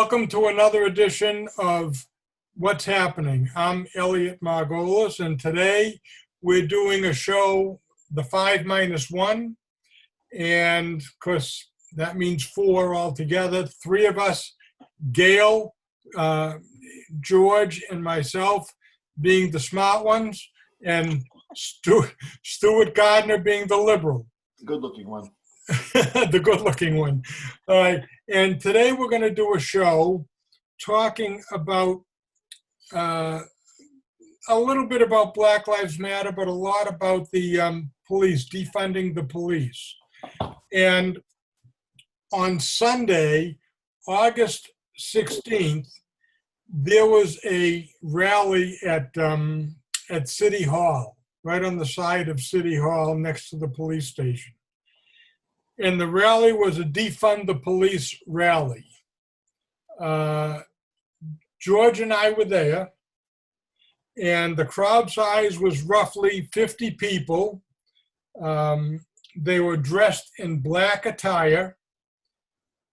Welcome to another edition of What's Happening. I'm Elliot Margolis, and today we're doing a show, the 5 minus 1, and of course that means 4 altogether. 3 of us, Gail, George, and myself being the smart ones, and Stuart Gardner being the liberal. Good-looking one. The good-looking one. All right. And today we're going to do a show talking about a little bit about Black Lives Matter, but a lot about the police, defunding the police. And on Sunday, August 16th, there was a rally at City Hall, right on the side of City Hall next to the police station. And the rally was a defund the police rally. George and I were there, and the crowd size was roughly 50 people. They were dressed in black attire.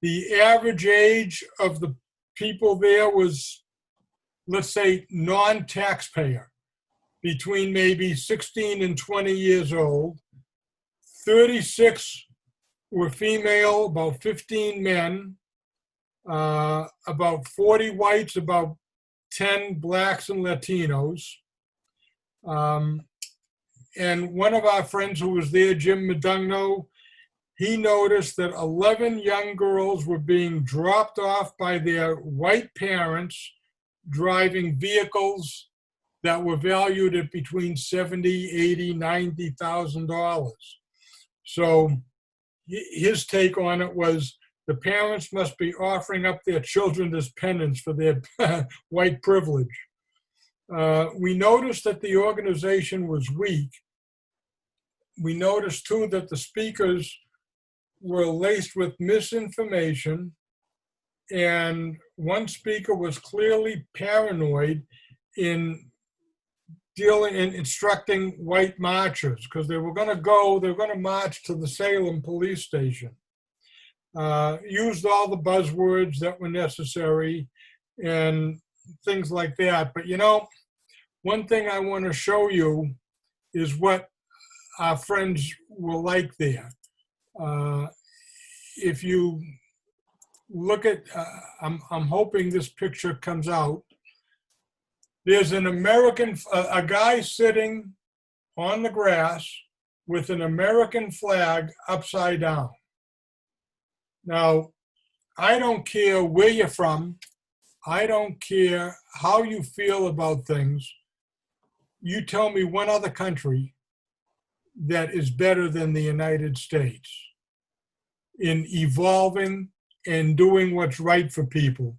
The average age of the people there was, let's say, non-taxpayer, between maybe 16 and 20 years old. 36 were female, about 15 men, about 40 whites, about 10 blacks and Latinos. And one of our friends who was there, Jim Medugno, he noticed that 11 young girls were being dropped off by their white parents driving vehicles that were valued at between $70,000, $80,000, $90,000. So his take on it was the parents must be offering up their children as penance for their white privilege. We noticed that the organization was weak. We noticed too that the speakers were laced with misinformation, and one speaker was clearly paranoid in dealing and instructing white marchers, because they were going to march to the Salem police station. Used all the buzzwords that were necessary and things like that. But you know, one thing I want to show you is what our friends were like there. If you look at, I'm hoping this picture comes out. There's an a guy sitting on the grass with an American flag upside down. Now, I don't care where you're from. I don't care how you feel about things. You tell me one other country that is better than the United States in evolving and doing what's right for people.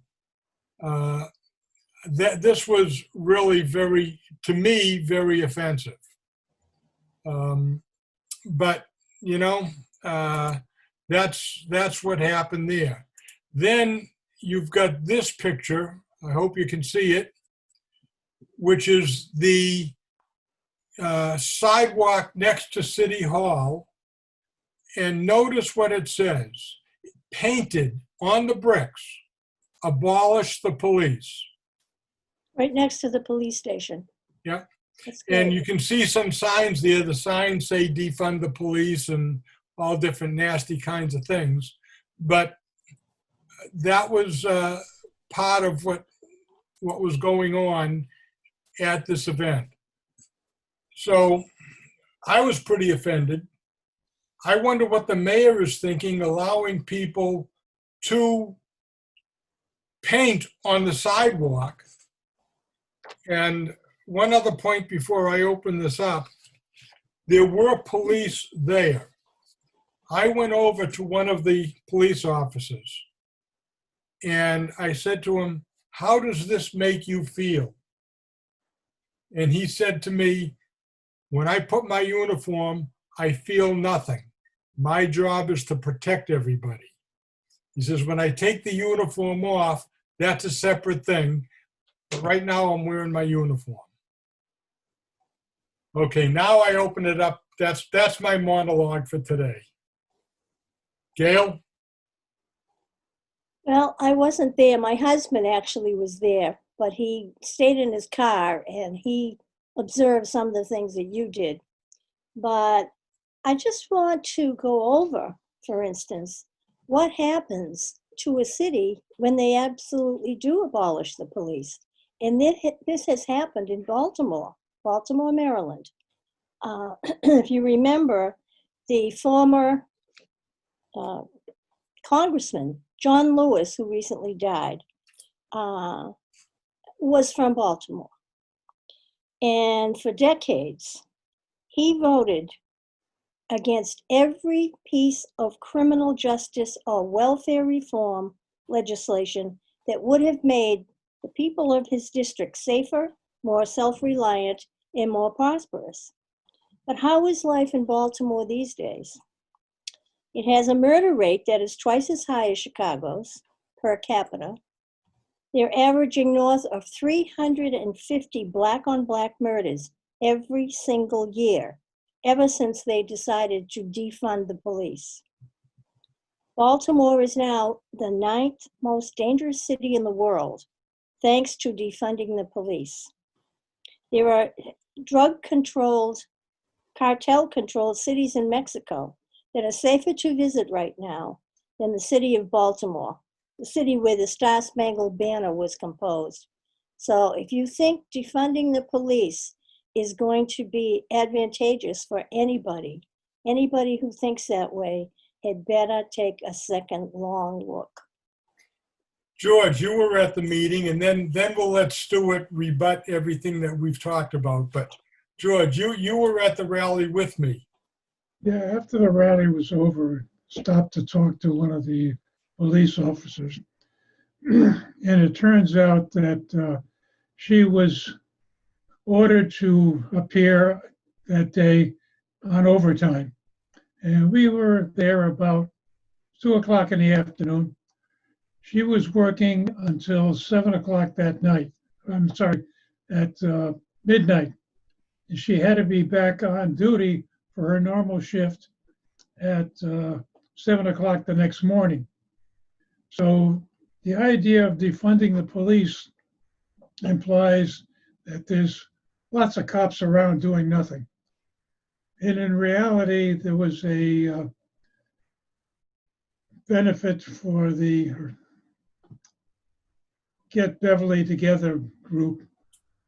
This was really to me, very offensive. But, you know, that's what happened there. Then you've got this picture, I hope you can see it, which is the sidewalk next to City Hall. And notice what it says, painted on the bricks, abolish the police. Right next to the police station. Yeah. And you can see some signs there. The signs say defund the police and all different nasty kinds of things. But that was part of what was going on at this event. So I was pretty offended. I wonder what the mayor is thinking, allowing people to paint on the sidewalk. And one other point before I open this up, there were police there. I went over to one of the police officers and I said to him, "How does this make you feel?" And he said to me, "When I put my uniform, I feel nothing. My job is to protect everybody." He says, "When I take the uniform off, that's a separate thing. But right now I'm wearing my uniform." Okay, now I open it up. That's my monologue for today. Gail? Well, I wasn't there. My husband actually was there, but he stayed in his car and he observed some of the things that you did. But I just want to go over, for instance, what happens to a city when they absolutely do abolish the police. And this has happened in Baltimore, Maryland. If you remember, the former uh, Congressman, John Lewis, who recently died, uh, was from Baltimore. And for decades, he voted against every piece of criminal justice or welfare reform legislation that would have made the people of his district safer, more self-reliant, and more prosperous. But how is life in Baltimore these days? It has a murder rate that is twice as high as Chicago's per capita. They're averaging north of 350 black on black murders every single year, ever since they decided to defund the police. Baltimore is now the 9th most dangerous city in the world, thanks to defunding the police. There are drug-controlled, cartel-controlled cities in Mexico that are safer to visit right now than the city of Baltimore, the city where the Star-Spangled Banner was composed. So if you think defunding the police is going to be advantageous for anybody who thinks that way had better take a second long look. George, you were at the meeting, and then we'll let Stuart rebut everything that we've talked about. But George, you were at the rally with me. Yeah, after the rally was over, I stopped to talk to one of the police officers. And it turns out that she was ordered to appear that day on overtime. And we were there about 2 o'clock in the afternoon. She was working until 7 o'clock that night. I'm sorry, at midnight. And she had to be back on duty for her normal shift at 7 o'clock the next morning. So the idea of defunding the police implies that there's lots of cops around doing nothing. And in reality, there was a benefit for the Get Beverly Together group.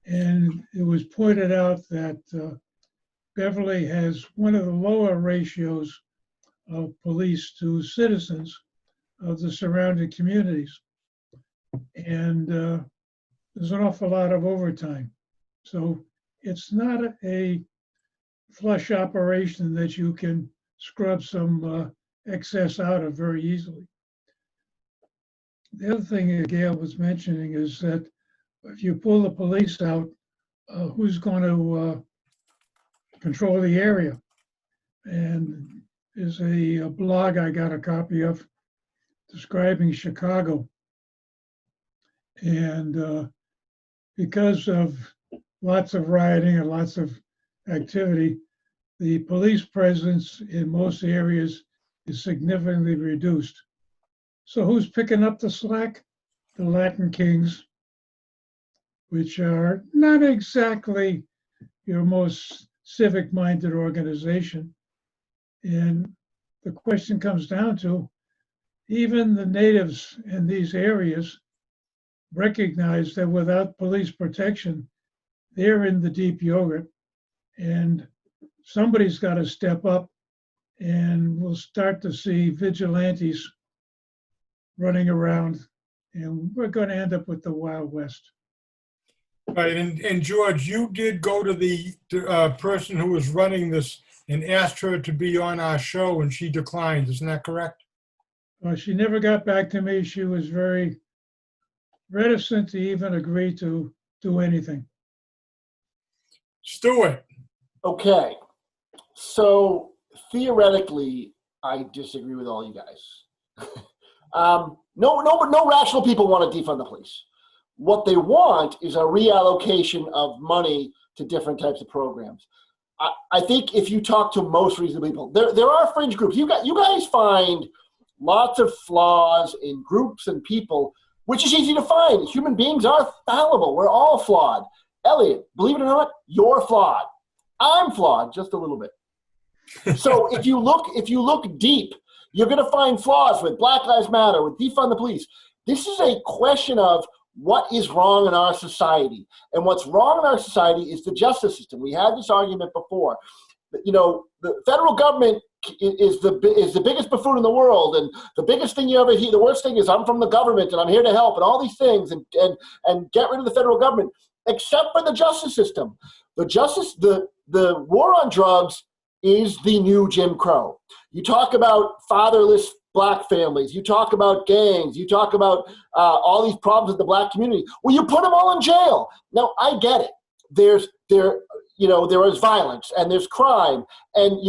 And it was pointed out that Beverly has one of the lower ratios of police to citizens of the surrounding communities. And there's an awful lot of overtime. So it's not a flush operation that you can scrub some excess out of very easily. The other thing that Gail was mentioning is that if you pull the police out, who's going to control the area? And there's a blog I got a copy of describing Chicago. And because of lots of rioting and lots of activity, the police presence in most areas is significantly reduced. So who's picking up the slack? The Latin Kings, which are not exactly your most civic-minded organization. And the question comes down to, even the natives in these areas recognize that without police protection, they're in the deep yogurt, and somebody's got to step up, and we'll start to see vigilantes running around, and we're going to end up with the Wild West. Right, and George, you did go to the person who was running this and asked her to be on our show, and she declined. Isn't that correct? She never got back to me. She was very reticent to even agree to do anything. Stuart. Okay, so theoretically, I disagree with all you guys. No rational people want to defund the police. What they want is a reallocation of money to different types of programs. I think if you talk to most reasonable people, there are fringe groups. You guys find lots of flaws in groups and people, which is easy to find. Human beings are fallible. We're all flawed. Elliot, believe it or not, you're flawed. I'm flawed just a little bit. So if you look deep, you're going to find flaws with Black Lives Matter, with defund the police. This is a question of what is wrong in our society. And what's wrong in our society is the justice system. We had this argument before. You know, the federal government is the biggest buffoon in the world, and the biggest thing you ever hear, the worst thing is I'm from the government and I'm here to help and all these things, and get rid of the federal government, except for the justice system. The war on drugs is the new Jim Crow. You talk about fatherless Black families, you talk about gangs, you talk about all these problems with the Black community. Well, you put them all in jail. Now, I get it. There is violence and there's crime, and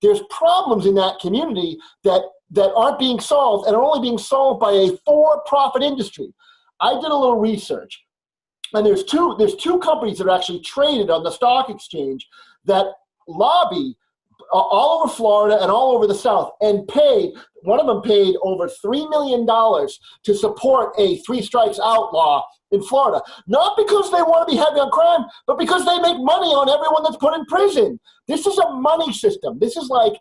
there's problems in that community that aren't being solved and are only being solved by a for-profit industry. I did a little research, and there's two companies that are actually traded on the stock exchange that lobby all over Florida and all over the South, and one of them paid over $3 million to support a 3 strikes out law in Florida. Not because they want to be heavy on crime, but because they make money on everyone that's put in prison. This is a money system. This is like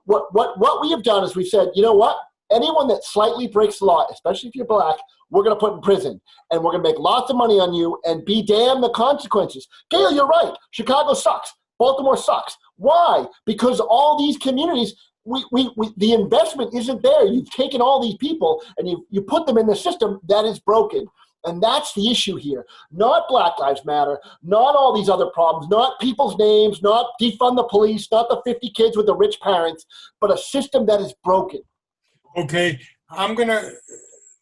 what we have done is we've said, you know what? Anyone that slightly breaks the law, especially if you're Black, we're going to put in prison, and we're going to make lots of money on you, and be damned the consequences. Gail, you're right. Chicago sucks. Baltimore sucks. Why? Because all these communities, the investment isn't there. You've taken all these people and you put them in the system that is broken. And that's the issue here. Not Black Lives Matter, not all these other problems, not people's names, not defund the police, not the 50 kids with the rich parents, but a system that is broken. Okay,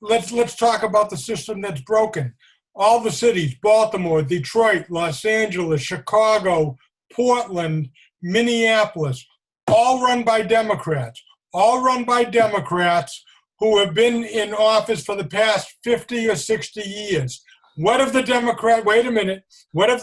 let's talk about the system that's broken. All the cities, Baltimore, Detroit, Los Angeles, Chicago, Portland, Minneapolis, all run by Democrats, who have been in office for the past 50 or 60 years. What have the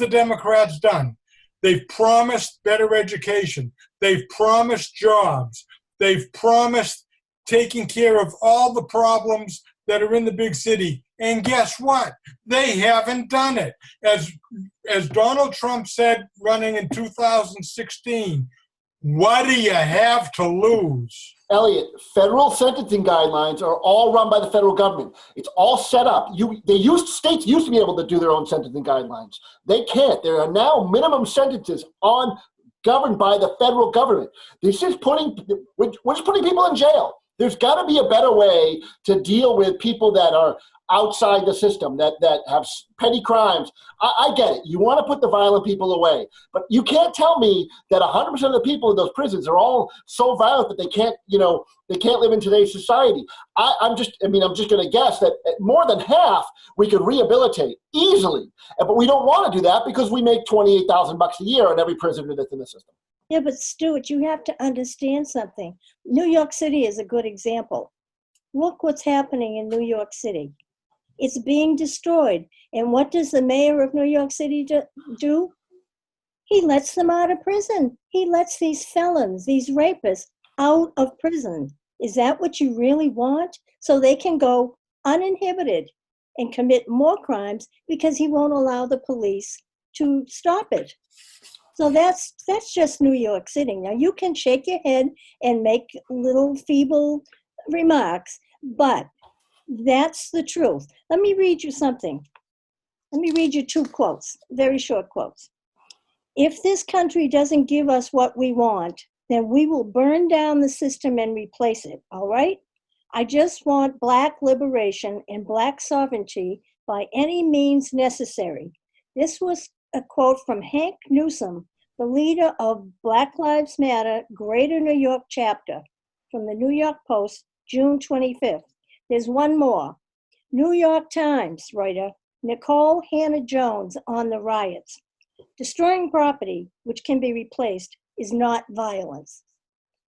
Democrats done? They've promised better education. They've promised jobs. They've promised taking care of all the problems that are in the big city. And guess what? They haven't done it. As Donald Trump said running in 2016, what do you have to lose? Elliot, federal sentencing guidelines are all run by the federal government. It's all set up. States used to be able to do their own sentencing guidelines. They can't. There are now minimum sentences governed by the federal government. We're just putting people in jail. There's got to be a better way to deal with people that are outside the system, that have petty crimes. I get it. You want to put the violent people away. But you can't tell me that 100% of the people in those prisons are all so violent that they can't live in today's society. I'm just going to guess that more than half we could rehabilitate easily. But we don't want to do that because we make $28,000 a year on every prisoner that's in the system. Yeah, but Stuart, you have to understand something. New York City is a good example. Look what's happening in New York City. It's being destroyed. And what does the mayor of New York City do? He lets them out of prison. He lets these felons, these rapists, out of prison. Is that what you really want? So they can go uninhibited and commit more crimes because he won't allow the police to stop it. So that's just New York City. Now, you can shake your head and make little feeble remarks, but that's the truth. Let me read you something. Let me read you 2 quotes, very short quotes. If this country doesn't give us what we want, then we will burn down the system and replace it, all right? I just want Black liberation and Black sovereignty by any means necessary. This was a quote from Hank Newsom, the leader of Black Lives Matter Greater New York chapter, from the New York Post, June 25th. There's one more. New York Times writer Nicole Hannah-Jones on the riots. Destroying property, which can be replaced, is not violence.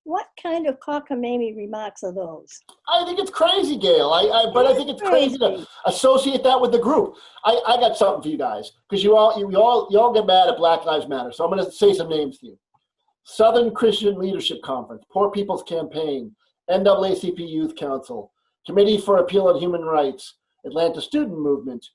What kind of cockamamie remarks are those? I think it's crazy, Gail. But I think it's crazy to associate that with the group. I got something for you guys, because you all get mad at Black Lives Matter. So I'm going to say some names to you: Southern Christian Leadership Conference, Poor People's Campaign, NAACP Youth Council, Committee for Appeal on Human Rights, Atlanta Student Movement,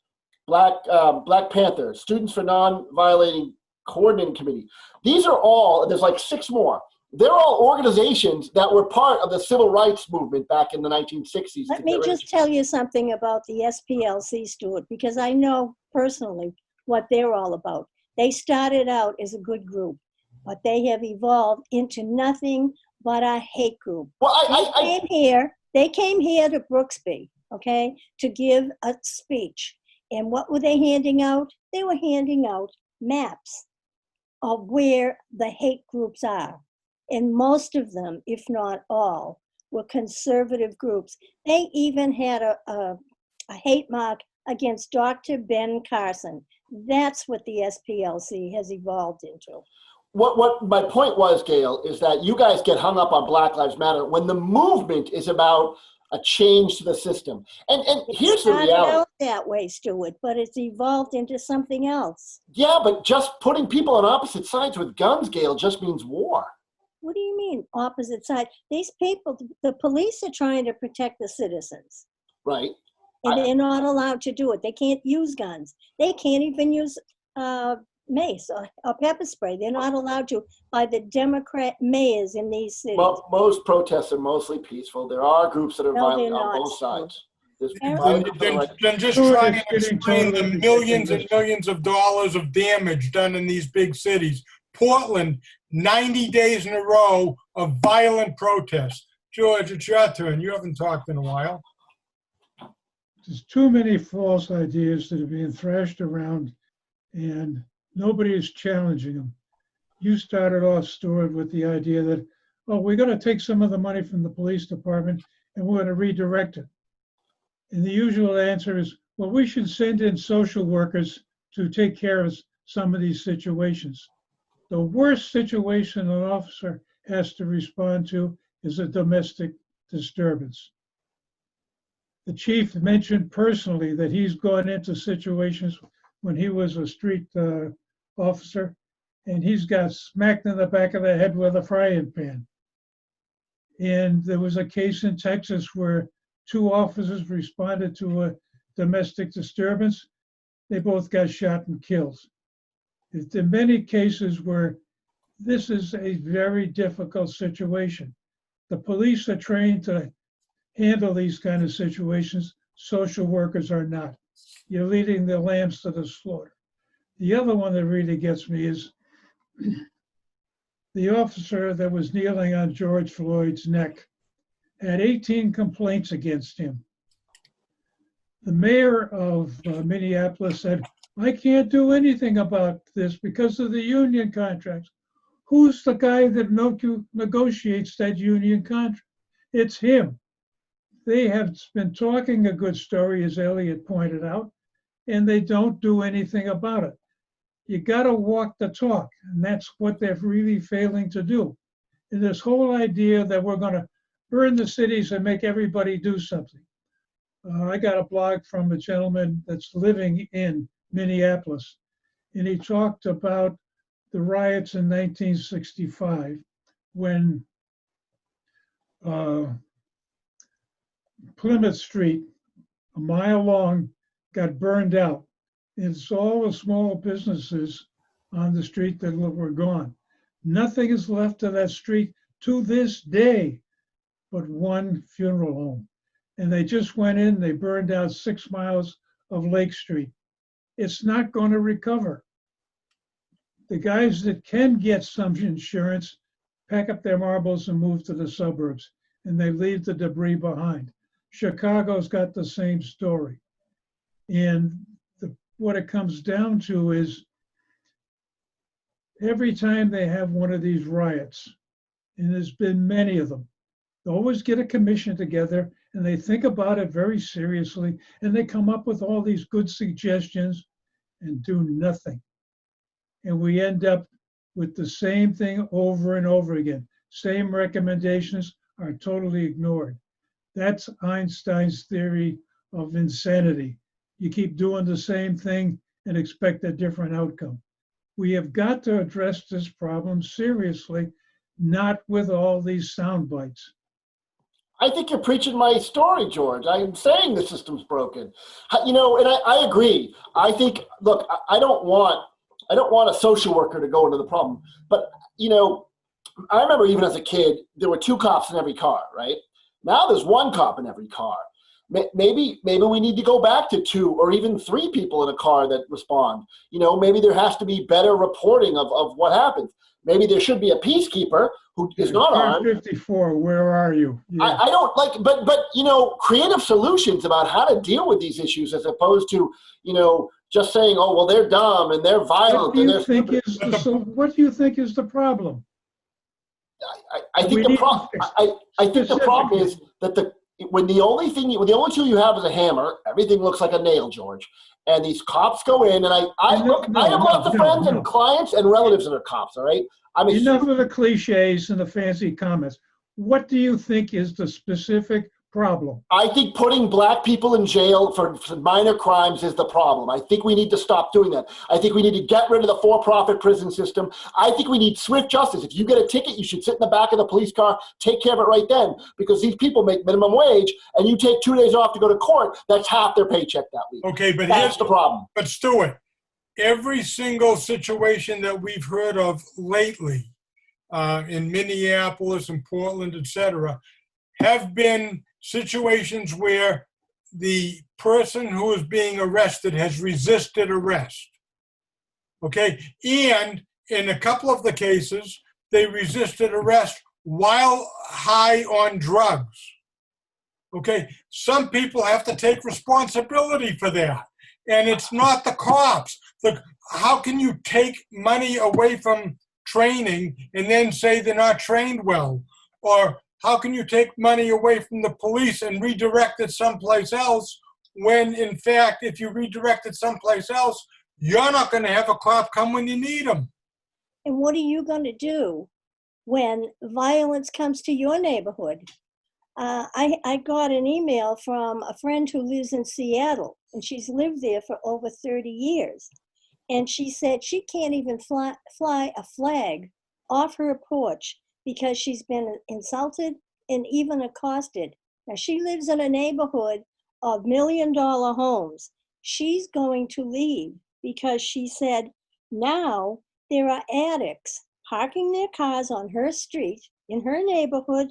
Black Panther, Students for Non-Violating Coordinating Committee. These are all, there's like 6 more. They're all organizations that were part of the civil rights movement back in the 1960s. Let me just tell you something about the SPLC, Stuart, because I know personally what they're all about. They started out as a good group, but they have evolved into nothing but a hate group. Well, They came here to Brooksby, okay, to give a speech. And what were they handing out? They were handing out maps of where the hate groups are. And most of them, if not all, were conservative groups. They even had a hate mark against Dr. Ben Carson. That's what the SPLC has evolved into. What my point was, Gail, is that you guys get hung up on Black Lives Matter when the movement is about a change to the system. And here's the reality. It started out that way, Stuart, but it's evolved into something else. Yeah, but just putting people on opposite sides with guns, Gail, just means war. What do you mean, opposite side? These people, the police are trying to protect the citizens. Right. And they're not allowed to do it. They can't use guns. They can't even use mace or pepper spray. They're not allowed to by the Democrat mayors in these cities. Well, most protests are mostly peaceful. There are groups that are violent on both sides. Then just try and explain the millions and millions of dollars of damage done in these big cities. Portland, 90 days in a row of violent protests. George, it's your turn. You haven't talked in a while. There's too many false ideas that are being thrashed around, and nobody is challenging them. You started off, Stuart, with the idea that, oh, we're going to take some of the money from the police department and we're going to redirect it. And the usual answer is, well, we should send in social workers to take care of some of these situations. The worst situation an officer has to respond to is a domestic disturbance. The chief mentioned personally that he's gone into situations when he was a street officer, and he's got smacked in the back of the head with a frying pan. And there was a case in Texas where 2 officers responded to a domestic disturbance. They both got shot and killed. There are many cases where this is a very difficult situation. The police are trained to handle these kind of situations. Social workers are not. You're leading the lambs to the slaughter. The other one that really gets me is the officer that was kneeling on George Floyd's neck had 18 complaints against him. The mayor of Minneapolis said, I can't do anything about this because of the union contracts. Who's the guy that negotiates that union contract? It's him. They have been talking a good story, as Elliot pointed out, and they don't do anything about it. You got to walk the talk, and that's what they're really failing to do. And this whole idea that we're going to burn the cities and make everybody do something. I got a blog from a gentleman that's living in Minneapolis, and he talked about the riots in 1965 when Plymouth Street, a mile long, got burned out. It's all the small businesses on the street that were gone. Nothing is left of that street to this day but one funeral home. And they just went in, they burned out 6 miles of Lake Street. It's not going to recover. The guys that can get some insurance pack up their marbles and move to the suburbs, and they leave the debris behind. Chicago's got the same story. And what it comes down to is every time they have one of these riots, and there's been many of them, they always get a commission together and they think about it very seriously, and they come up with all these good suggestions and do nothing. And we end up with the same thing over and over again. Same recommendations are totally ignored. That's Einstein's theory of insanity. You keep doing the same thing and expect a different outcome. We have got to address this problem seriously, not with all these sound bites. I think you're preaching my story, George. I'm saying the system's broken. You know, and I agree. I think, look, I don't want a social worker to go into the problem. But, you know, I remember even as a kid, there were 2 cops in every car, right? Now there's 1 cop in every car. Maybe we need to go back to 2 or even 3 people in a car that respond. You know, maybe there has to be better reporting of what happens. Maybe there should be a peacekeeper who is not armed. 54, where are you? Yeah. I don't like, but you know, creative solutions about how to deal with these issues, as opposed to, you know, just saying, oh well, they're dumb and they're violent and they're stupid. What do you think is the problem? I think the problem is that when the only 2 you have is a hammer, everything looks like a nail, George. And these cops go in, and I have lots of friends and clients and relatives that are cops. All right, enough of the cliches and the fancy comments. What do you think is the specific problem? I think putting black people in jail for minor crimes is the problem. I think we need to stop doing that. I think we need to get rid of the for-profit prison system. I think we need swift justice. If you get a ticket, you should sit in the back of the police car, take care of it right then, because these people make minimum wage, and you take 2 days off to go to court, that's half their paycheck that week. Okay, but that's the problem. But Stuart, every single situation that we've heard of lately in Minneapolis and Portland, etc., have been situations where the person who is being arrested has resisted arrest. Okay, and in a couple of the cases, they resisted arrest while high on drugs. Okay, some people have to take responsibility for that, and it's not the cops. How can you take money away from training and then say they're not trained well? Or how can you take money away from the police and redirect it someplace else when, in fact, if you redirect it someplace else, you're not going to have a cop come when you need them? And what are you going to do when violence comes to your neighborhood? I got an email from a friend who lives in Seattle, and she's lived there for over 30 years. And she said she can't even fly a flag off her porch because she's been insulted and even accosted. Now, she lives in a neighborhood of $1 million homes. She's going to leave because she said now there are addicts parking their cars on her street in her neighborhood,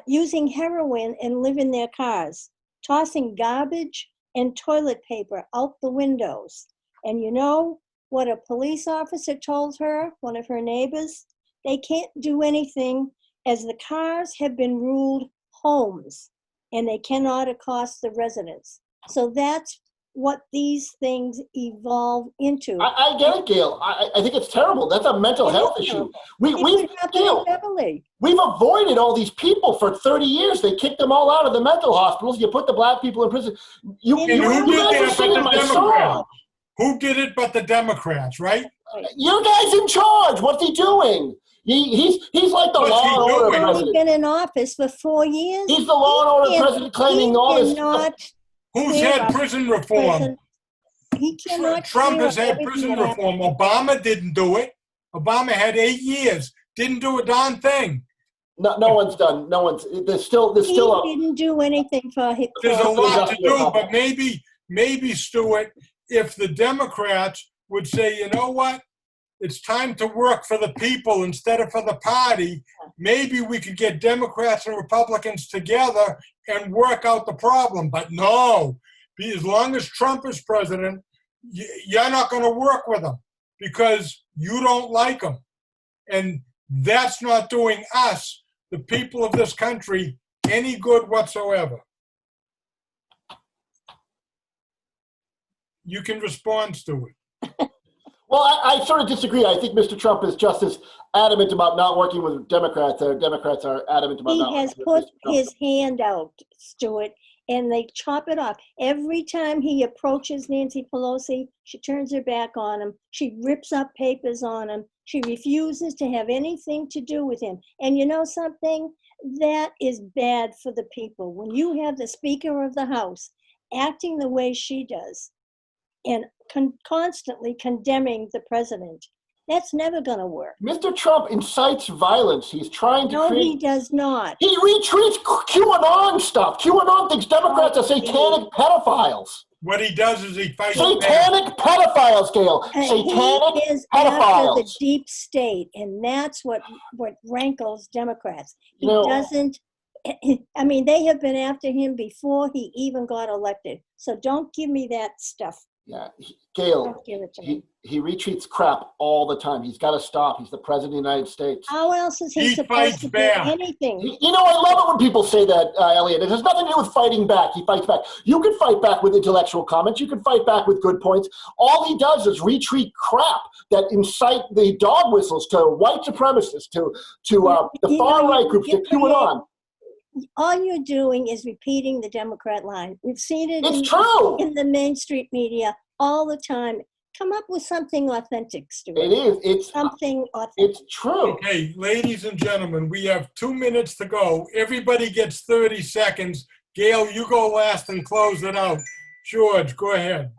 using heroin and live in their cars, tossing garbage and toilet paper out the windows. And you know what a police officer told her, one of her neighbors? They can't do anything as the cars have been ruled homes and they cannot accost the residents. So that's what these things evolve into. I get it, Gail. I think it's terrible. That's a mental health issue. We've avoided all these people for 30 years. They kicked them all out of the mental hospitals. You put the black people in prison. Who did it but the Democrats, right? You guys in charge. What's he doing? He's like the law and order president. He's been in office for 4 years. He's the law and order president, claiming all this stuff. Who's had prison reform? He cannot. Trump has had prison reform. Obama didn't do it. Obama had 8 years. Didn't do a darn thing. No one's done. No one's. There's still. He didn't do anything for him. There's a lot to do, but maybe Stuart, if the Democrats would say, you know what, it's time to work for the people instead of for the party, maybe we could get Democrats and Republicans together and work out the problem. But no, as long as Trump is president, you're not going to work with him because you don't like him. And that's not doing us, the people of this country, any good whatsoever. You can respond to it. Well, I sort of disagree. I think Mr. Trump is just as adamant about not working with Democrats. Democrats are adamant about not working with He has put his hand out, Stuart, and they chop it off. Every time he approaches Nancy Pelosi, she turns her back on him. She rips up papers on him. She refuses to have anything to do with him. And you know something? That is bad for the people. When you have the Speaker of the House acting the way she does, and constantly condemning the president, That's never going to work. Mr. Trump incites violence. He's trying to No, create. he does not. He retweets QAnon stuff. QAnon thinks Democrats are satanic pedophiles. What he does is he fights back. Satanic pedophiles, Gail. Satanic He is after the pedophiles. deep state, and that's what rankles Democrats. He You know- doesn't. I mean, they have been after him before he even got elected. So don't give me that stuff. Yeah, Gail, Don't give it to me. he retweets crap all the time. He's got to stop. He's the president of the United States. How else is he He supposed fights to back. do anything? You know, I love it when people say that, Elliot. It has nothing to do with fighting back. He fights back. You can fight back with intellectual comments. You can fight back with good points. All he does is retweet crap that incite the dog whistles to white supremacists, to the far-right groups, to QAnon. All you're doing is repeating the Democrat line. We've seen it It's true. in the mainstream media all the time. Come up with something authentic, Stuart. It is. It's Something authentic. It's true. Okay, ladies and gentlemen, we have 2 minutes to go. Everybody gets 30 seconds. Gail, you go last and close it out. George, go ahead.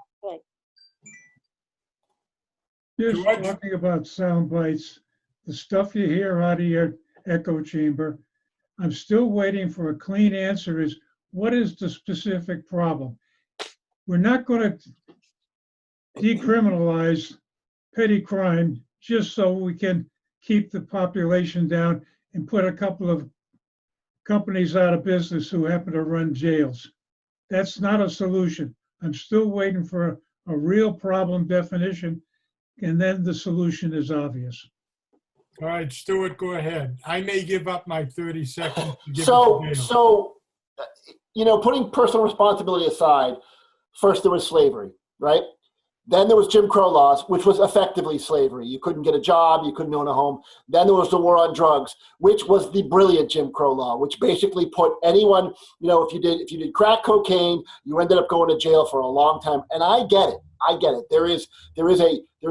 Just George? talking about sound bites, the stuff you hear out of your echo chamber. I'm still waiting for a clean answer is, what is the specific problem? We're not going to decriminalize petty crime just so we can keep the population down and put a couple of companies out of business who happen to run jails. That's not a solution. I'm still waiting for a real problem definition, and then the solution is obvious. All right, Stuart, go ahead. I may give up my 30 seconds. To give it to Gail. So, you know, putting personal responsibility aside, first there was slavery, right? Then there was Jim Crow laws, which was effectively slavery. You couldn't get a job, you couldn't own a home. Then there was the war on drugs, which was the brilliant Jim Crow law, which basically put anyone, you know, if you did crack cocaine, you ended up going to jail for a long time. And I get it. There is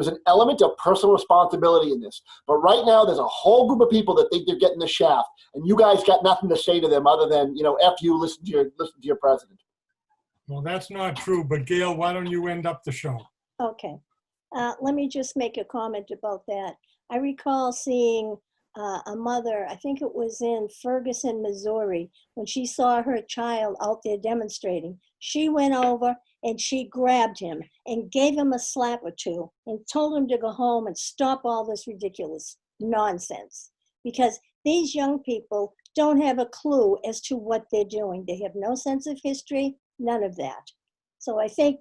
an element of personal responsibility in this. But right now, there's a whole group of people that think they're getting the shaft, and you guys got nothing to say to them other than, you know, F you, listen to your president. Well, that's not true, but Gail, why don't you end up the show? Okay. Let me just make a comment about that. I recall seeing a mother, I think it was in Ferguson, Missouri, when she saw her child out there demonstrating. She went over and she grabbed him and gave him a slap or two and told him to go home and stop all this ridiculous nonsense. Because these young people don't have a clue as to what they're doing. They have no sense of history, none of that. So I think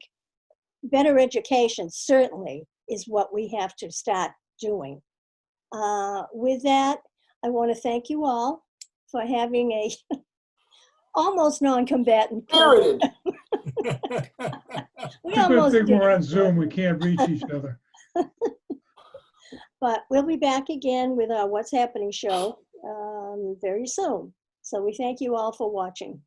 better education certainly is what we have to start doing. With that, I want to thank you all for having a almost non-combatant. Spirited. We People almost think did we're it. on Zoom, we can't reach each other. But we'll be back again with our What's Happening show very soon. So we thank you all for watching.